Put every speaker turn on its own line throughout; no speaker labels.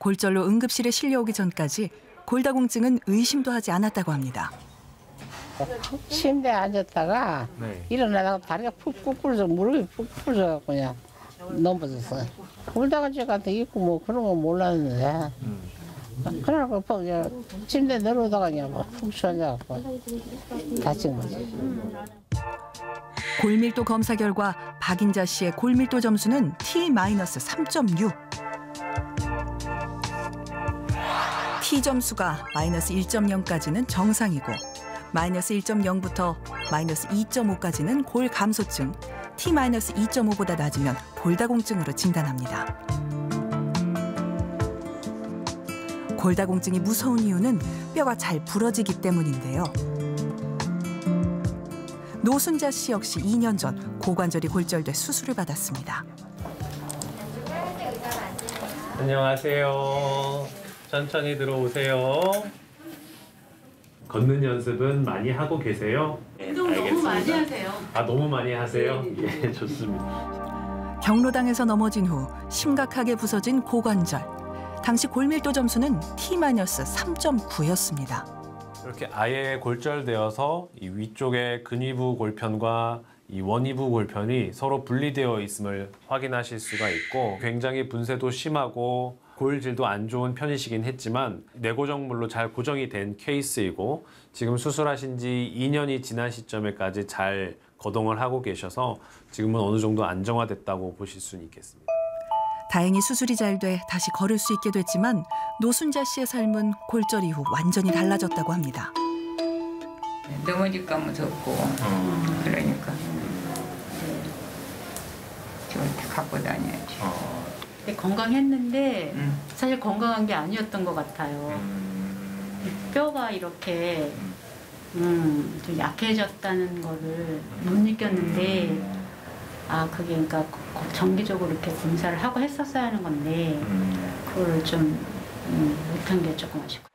골절로 응급실에 실려오기 전까지 골다공증은 의심도 하지 않았다고 합니다.
침대에 앉았다가 일어나다가 다리가 푹 부러져 무릎이 푹 부러져갖고 그냥 넘어졌어요. 골다공증한테 있고 뭐 그런 거 몰랐는데 그러고 그냥 침대에 내려오다가 그냥 푹 쉬어져갖고 다친 거지.
골밀도 검사 결과 박인자 씨의 골밀도 점수는 T-3.6. T 점수가 마이너스 1.0까지는 정상이고 마이너스 1.0부터 마이너스 2.5까지는 골 감소증, T-2.5보다 낮으면 골다공증으로 진단합니다. 골다공증이 무서운 이유는 뼈가 잘 부러지기 때문인데요. 노순자 씨 역시 2년 전 고관절이 골절돼 수술을 받았습니다.
안녕하세요. 천천히 들어오세요. 걷는 연습은 많이 하고 계세요?
운동 너무 많이 하세요.
아, 너무 많이 하세요? 예, 좋습니다.
경로당에서 넘어진 후 심각하게 부서진 고관절. 당시 골밀도 점수는 T-3.9였습니다.
이렇게 아예 골절되어서 이 위쪽의 근위부 골편과 이 원위부 골편이 서로 분리되어 있음을 확인하실 수가 있고 굉장히 분쇄도 심하고 골질도 안 좋은 편이시긴 했지만 내고정물로 잘 고정이 된 케이스이고 지금 수술하신 지 2년이 지난 시점에까지 잘 거동을 하고 계셔서 지금은 어느 정도 안정화됐다고 보실 수는 있겠습니다.
다행히 수술이 잘 돼 다시 걸을 수 있게 됐지만 노순자 씨의 삶은 골절 이후 완전히 달라졌다고 합니다.
넘어질까 무섭고 그러니까 저한테 갖고 다녀야지.
건강했는데 사실 건강한 게 아니었던 것 같아요. 뼈가 이렇게 좀 약해졌다는 거를 못 느꼈는데 아 그게 그러니까 정기적으로 이렇게 검사를 하고 했었어야 하는 건데 그걸 좀 못한 게 조금 아쉽고.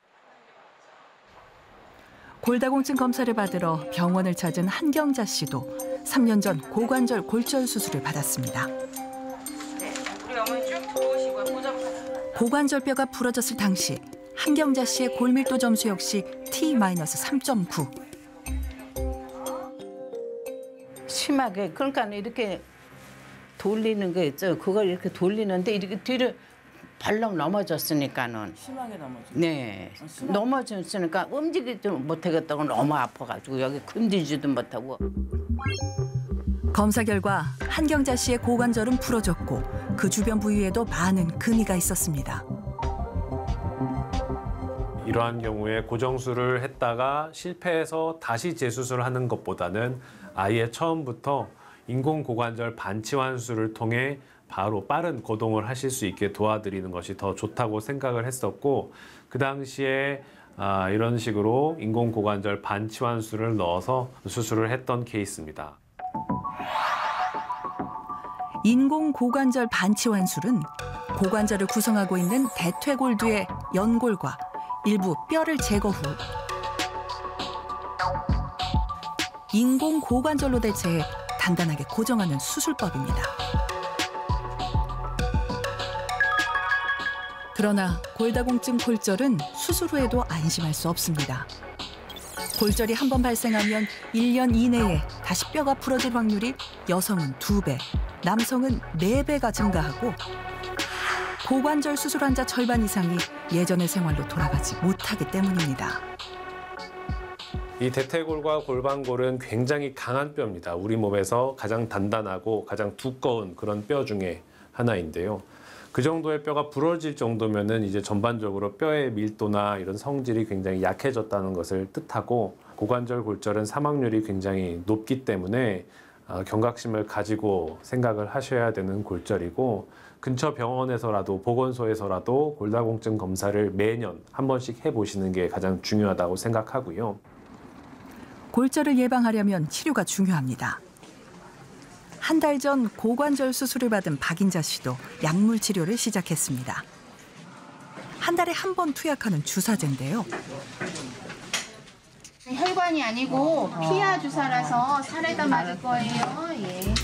골다공증 검사를 받으러 병원을 찾은 한경자 씨도 3년 전 고관절 골절 수술을 받았습니다.
네, 우리 어머니 쭉 들어오시고 보자마자.
고관절뼈가 부러졌을 당시 한경자 씨의 골밀도 점수 역시 T-3.9.
심하게 그러니까 이렇게 돌리는 거 있죠. 그걸 이렇게 돌리는데 이렇게 뒤로 발렁 넘어졌으니까는
심하게 넘어졌어요.
네, 넘어졌으니까 움직이지도 못하겠다고 너무 아파가지고 여기 건드지도 못하고.
검사 결과 한경자 씨의 고관절은 부러졌고 그 주변 부위에도 많은 금이가 있었습니다.
이러한 경우에 고정술을 했다가 실패해서 다시 재수술을 하는 것보다는 아예 처음부터 인공고관절 반치환술을 통해 바로 빠른 거동을 하실 수 있게 도와드리는 것이 더 좋다고 생각을 했었고 그 당시에 이런 식으로 인공고관절 반치환술을 넣어서 수술을 했던 케이스입니다.
인공고관절 반치환술은 고관절을 구성하고 있는 대퇴골두의 연골과 일부 뼈를 제거 후 인공고관절로 대체해 단단하게 고정하는 수술법입니다. 그러나 골다공증 골절은 수술 후에도 안심할 수 없습니다. 골절이 한 번 발생하면 1년 이내에 다시 뼈가 부러질 확률이 여성은 2배, 남성은 4배가 증가하고 고관절 수술 환자 절반 이상이 예전의 생활로 돌아가지 못하기 때문입니다.
이 대퇴골과 골반골은 굉장히 강한 뼈입니다. 우리 몸에서 가장 단단하고 가장 두꺼운 그런 뼈 중에 하나인데요. 그 정도의 뼈가 부러질 정도면은 이제 전반적으로 뼈의 밀도나 이런 성질이 굉장히 약해졌다는 것을 뜻하고 고관절 골절은 사망률이 굉장히 높기 때문에 경각심을 가지고 생각을 하셔야 되는 골절이고 근처 병원에서라도 보건소에서라도 골다공증 검사를 매년 한 번씩 해보시는 게 가장 중요하다고 생각하고요.
골절을 예방하려면 치료가 중요합니다. 한 달 전 고관절 수술을 받은 박인자 씨도 약물 치료를 시작했습니다. 한 달에 한 번 투약하는 주사제인데요.
혈관이 아니고 피하 주사라서 살에다 맞을 거예요. 예.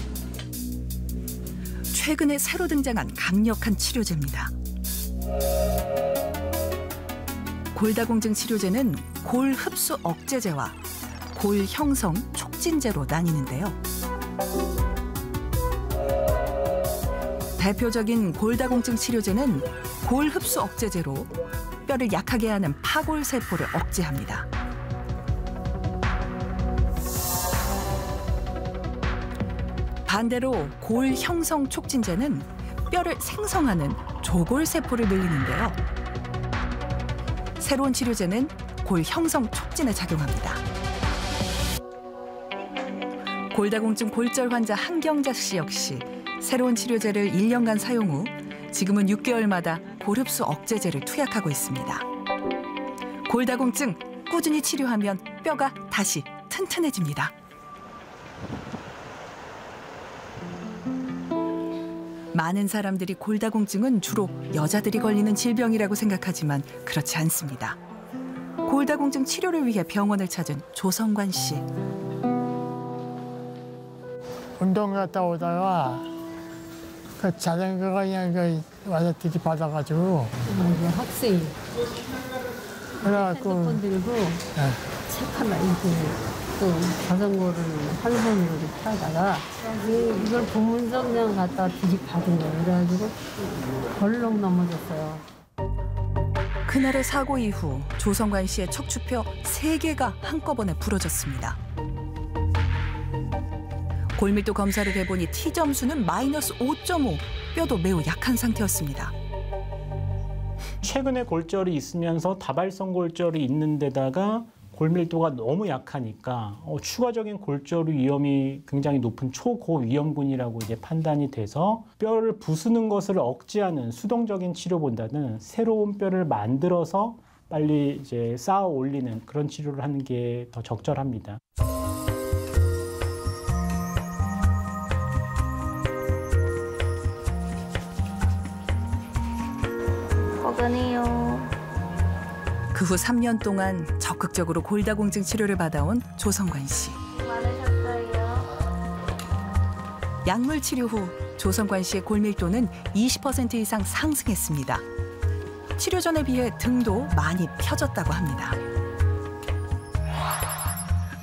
최근에 새로 등장한 강력한 치료제입니다. 골다공증 치료제는 골 흡수 억제제와 골 형성 촉진제로 나뉘는데요. 대표적인 골다공증 치료제는 골 흡수 억제제로 뼈를 약하게 하는 파골 세포를 억제합니다. 반대로 골 형성 촉진제는 뼈를 생성하는 조골 세포를 늘리는데요. 새로운 치료제는 골 형성 촉진에 작용합니다. 골다공증 골절 환자 한경자 씨 역시 새로운 치료제를 1년간 사용 후 지금은 6개월마다 골 흡수 억제제를 투약하고 있습니다. 골다공증 꾸준히 치료하면 뼈가 다시 튼튼해집니다. 많은 사람들이 골다공증은 주로 여자들이 걸리는 질병이라고 생각하지만 그렇지 않습니다. 골다공증 치료를 위해 병원을 찾은 조성관 씨.
운동 갔다 오다가 그 자전거가 그냥 와서 들이받아가지고
학생이
그래갖고
핸드폰 들고 책 하나 읽고 또 자전거를 한 손으로 이렇게 타다가 이걸 보문성냥 갖다 들이받은 거예요. 그래가지고 벌렁 넘어졌어요.
그날의 사고 이후 조성관 씨의 척추뼈 3개가 한꺼번에 부러졌습니다. 골밀도 검사를 해보니 T점수는 -5.5, 뼈도 매우 약한 상태였습니다.
최근에 골절이 있으면서 다발성 골절이 있는 데다가 골밀도가 너무 약하니까 추가적인 골절 위험이 굉장히 높은 초고위험군이라고 이제 판단이 돼서 뼈를 부수는 것을 억제하는 수동적인 치료보다는 새로운 뼈를 만들어서 빨리 이제 쌓아 올리는 그런 치료를 하는 게 더 적절합니다.
그 후 3년 동안 적극적으로 골다공증 치료를 받아온 조성관 씨. 약물 치료 후 조성관 씨의 골밀도는 20% 이상 상승했습니다. 치료 전에 비해 등도 많이 펴졌다고 합니다.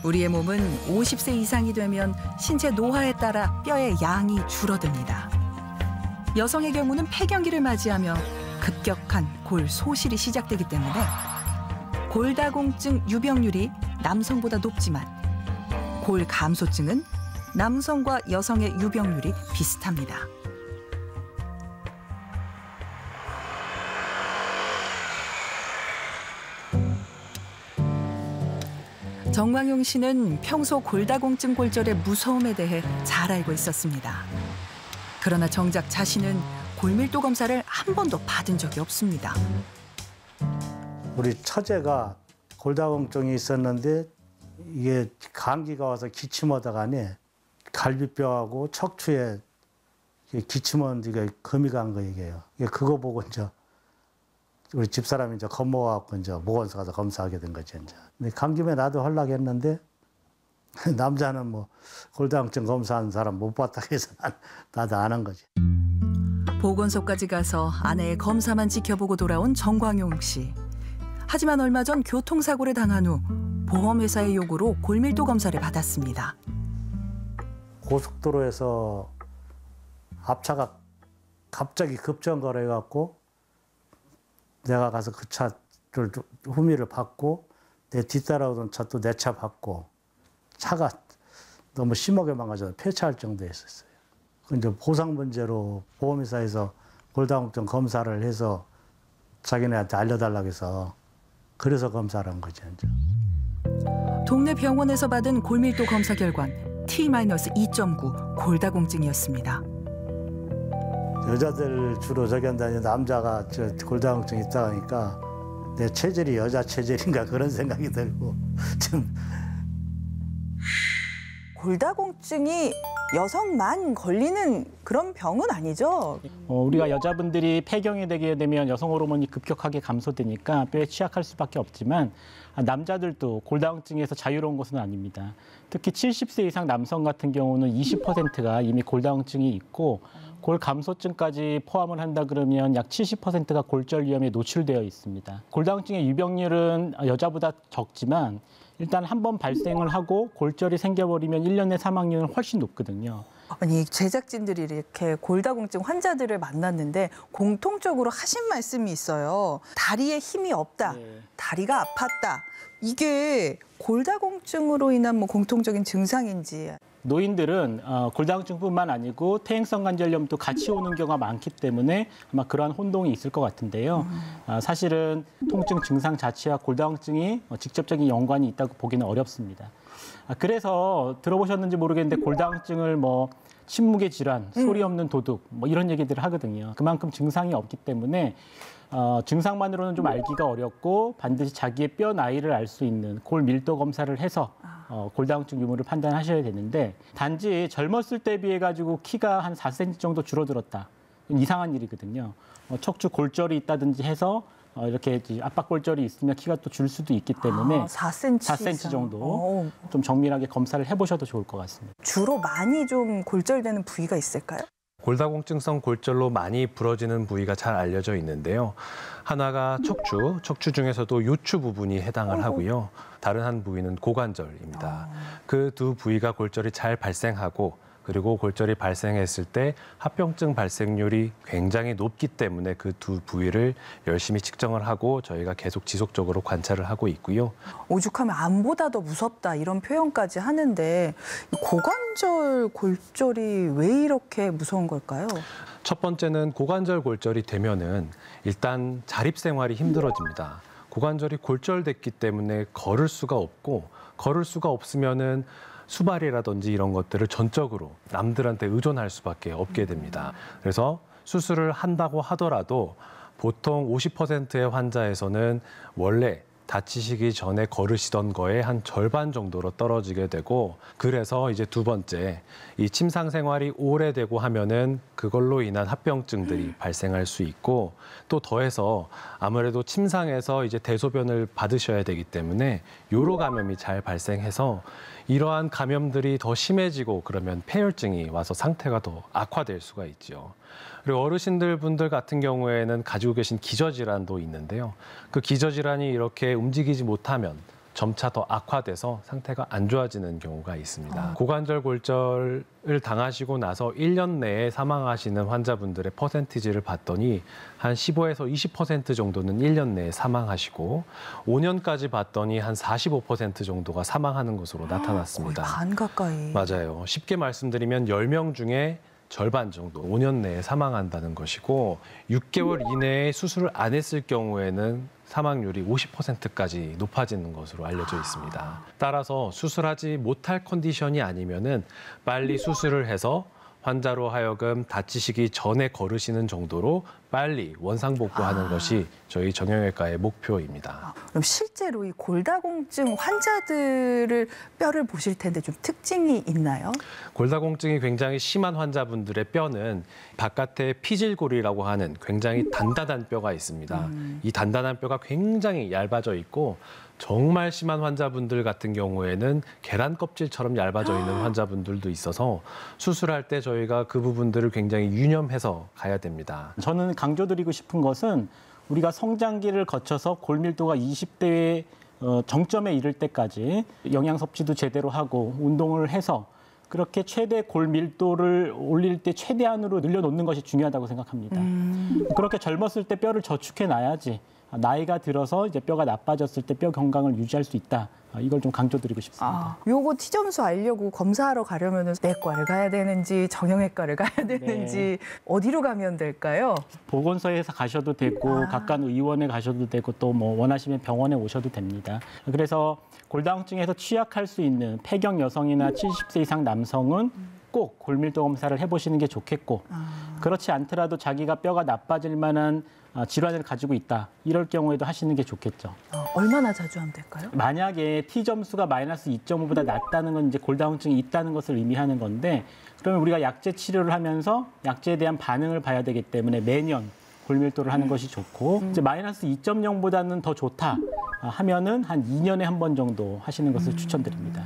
우리의 몸은 50세 이상이 되면 신체 노화에 따라 뼈의 양이 줄어듭니다. 여성의 경우는 폐경기를 맞이하며 급격한 골 소실이 시작되기 때문에 골다공증 유병률이 남성보다 높지만 골 감소증은 남성과 여성의 유병률이 비슷합니다. 정광용 씨는 평소 골다공증 골절의 무서움에 대해 잘 알고 있었습니다. 그러나 정작 자신은 골밀도 검사를 한 번도 받은 적이 없습니다.
우리 처제가 골다공증이 있었는데 이게 감기가 와서 기침하다가니 갈비뼈하고 척추에 기침원지가 금이 간 거 얘기해요. 그거 보고 이제 우리 집사람이 이제 겁먹어갖고 이제 보건소 가서 검사하게 된 거지 이제. 근데 감기면 나도 하려고 했는데 남자는 뭐 골다공증 검사하는 사람 못 봤다 해서 나도 안 한 거지.
보건소까지 가서 아내의 검사만 지켜보고 돌아온 정광용 씨. 하지만 얼마 전 교통사고를 당한 후 보험회사의 요구로 골밀도 검사를 받았습니다.
고속도로에서 앞차가 갑자기 급정거를 해갖고 내가 가서 그 차를 후미를 받고 내 뒤따라오던 차 또 내 차 받고 차가 너무 심하게 망가져서 폐차할 정도였었어요. 근데 보상 문제로 보험회사에서 골다공증 검사를 해서 자기네한테 알려달라고 해서 그래서 검사를 한 거죠. 이제.
동네 병원에서 받은 골밀도 검사 결과는 T-2.9 골다공증이었습니다.
여자들 주로 저기 한다니 남자가 골다공증 있다 하니까 내 체질이 여자 체질인가 그런 생각이 들고 좀.
골다공증이 여성만 걸리는 그런 병은 아니죠?
우리가 여자분들이 폐경이 되게 되면 여성 호르몬이 급격하게 감소되니까 뼈에 취약할 수밖에 없지만 남자들도 골다공증에서 자유로운 것은 아닙니다. 특히 70세 이상 남성 같은 경우는 20%가 이미 골다공증이 있고 골 감소증까지 포함을 한다 그러면 약 70%가 골절 위험에 노출되어 있습니다. 골다공증의 유병률은 여자보다 적지만 일단 한 번 발생을 하고 골절이 생겨버리면 1년 내 사망률은 훨씬 높거든요.
아니, 제작진들이 이렇게 골다공증 환자들을 만났는데 공통적으로 하신 말씀이 있어요. 다리에 힘이 없다. 다리가 아팠다. 이게 골다공증으로 인한 뭐 공통적인 증상인지.
노인들은 골다공증뿐만 아니고 퇴행성 관절염도 같이 오는 경우가 많기 때문에 아마 그러한 혼동이 있을 것 같은데요. 사실은 통증 증상 자체와 골다공증이 직접적인 연관이 있다고 보기는 어렵습니다. 그래서 들어보셨는지 모르겠는데 골다공증을 뭐 침묵의 질환, 소리 없는 도둑 뭐 이런 얘기들을 하거든요. 그만큼 증상이 없기 때문에 증상만으로는 좀 알기가 어렵고 반드시 자기의 뼈 나이를 알 수 있는 골 밀도 검사를 해서 골다공증 유무를 판단하셔야 되는데 단지 젊었을 때 비해 가지고 키가 한 4cm 정도 줄어들었다. 이상한 일이거든요. 척추 골절이 있다든지 해서 이렇게 압박골절이 있으면 키가 또 줄 수도 있기 때문에 4cm 정도 좀 정밀하게 검사를 해보셔도 좋을 것 같습니다.
주로 많이 좀 골절되는 부위가 있을까요?
골다공증성 골절로 많이 부러지는 부위가 잘 알려져 있는데요. 하나가 척추 중에서도 요추 부분이 해당을 하고요. 다른 한 부위는 고관절입니다. 그 두 부위가 골절이 잘 발생하고 그리고 골절이 발생했을 때 합병증 발생률이 굉장히 높기 때문에 그 두 부위를 열심히 측정을 하고 저희가 계속 지속적으로 관찰을 하고 있고요.
오죽하면 암보다 더 무섭다 이런 표현까지 하는데 고관절 골절이 왜 이렇게 무서운 걸까요?
첫 번째는 고관절 골절이 되면은 일단 자립 생활이 힘들어집니다. 고관절이 골절됐기 때문에 걸을 수가 없고 걸을 수가 없으면은 수발이라든지 이런 것들을 전적으로 남들한테 의존할 수밖에 없게 됩니다. 그래서 수술을 한다고 하더라도 보통 50%의 환자에서는 원래 다치시기 전에 걸으시던 거에 한 절반 정도로 떨어지게 되고 그래서 이제 두 번째 이 침상 생활이 오래되고 하면은 그걸로 인한 합병증들이 발생할 수 있고 또 더해서 아무래도 침상에서 이제 대소변을 받으셔야 되기 때문에 요로 감염이 잘 발생해서 이러한 감염들이 더 심해지고 그러면 폐혈증이 와서 상태가 더 악화될 수가 있죠. 그리고 어르신들 분들 같은 경우에는 가지고 계신 기저질환도 있는데요. 그 기저질환이 이렇게 움직이지 못하면 점차 더 악화돼서 상태가 안 좋아지는 경우가 있습니다. 고관절 골절을 당하시고 나서 1년 내에 사망하시는 환자분들의 퍼센티지를 봤더니 한 15에서 20% 정도는 1년 내에 사망하시고 5년까지 봤더니 한 45% 정도가 사망하는 것으로 나타났습니다.
거의 반 가까이.
맞아요. 쉽게 말씀드리면 10명 중에 절반 정도 5년 내에 사망한다는 것이고 6개월 이내에 수술을 안 했을 경우에는 사망률이 50%까지 높아지는 것으로 알려져 있습니다. 따라서 수술하지 못할 컨디션이 아니면은 빨리 수술을 해서 환자로 하여금 다치시기 전에 걸으시는 정도로 빨리 원상복구하는 것이 저희 정형외과의 목표입니다.
그럼 실제로 이 골다공증 환자들을 뼈를 보실 텐데 좀 특징이 있나요?
골다공증이 굉장히 심한 환자분들의 뼈는 바깥에 피질골이라고 하는 굉장히 단단한 뼈가 있습니다. 이 단단한 뼈가 굉장히 얇아져 있고 정말 심한 환자분들 같은 경우에는 계란 껍질처럼 얇아져 있는 환자분들도 있어서 수술할 때 저희가 그 부분들을 굉장히 유념해서 가야 됩니다.
저는 강조드리고 싶은 것은 우리가 성장기를 거쳐서 골밀도가 20대의 정점에 이를 때까지 영양 섭취도 제대로 하고 운동을 해서 그렇게 최대 골밀도를 올릴 때 최대한으로 늘려놓는 것이 중요하다고 생각합니다. 그렇게 젊었을 때 뼈를 저축해 놔야지 나이가 들어서 이제 뼈가 나빠졌을 때 뼈 건강을 유지할 수 있다. 이걸 좀 강조드리고 싶습니다.
요거 T점수 알려고 검사하러 가려면 내과를 가야 되는지 정형외과를 가야 되는지 어디로 가면 될까요?
보건소에서 가셔도 되고 각각 의원에 가셔도 되고 또 뭐 원하시면 병원에 오셔도 됩니다. 그래서 골다공증에서 취약할 수 있는 폐경 여성이나 70세 이상 남성은 꼭 골밀도 검사를 해보시는 게 좋겠고 그렇지 않더라도 자기가 뼈가 나빠질 만한 질환을 가지고 있다. 이럴 경우에도 하시는 게 좋겠죠.
얼마나 자주 하면 될까요?
만약에 T점수가 마이너스 2.5보다 낮다는 건 이제 골다공증이 있다는 것을 의미하는 건데 그러면 우리가 약제 치료를 하면서 약제에 대한 반응을 봐야 되기 때문에 매년 골밀도를 하는 것이 좋고 이제 마이너스 2.0보다는 더 좋다 하면은 한 2년에 한 번 정도 하시는 것을 추천드립니다.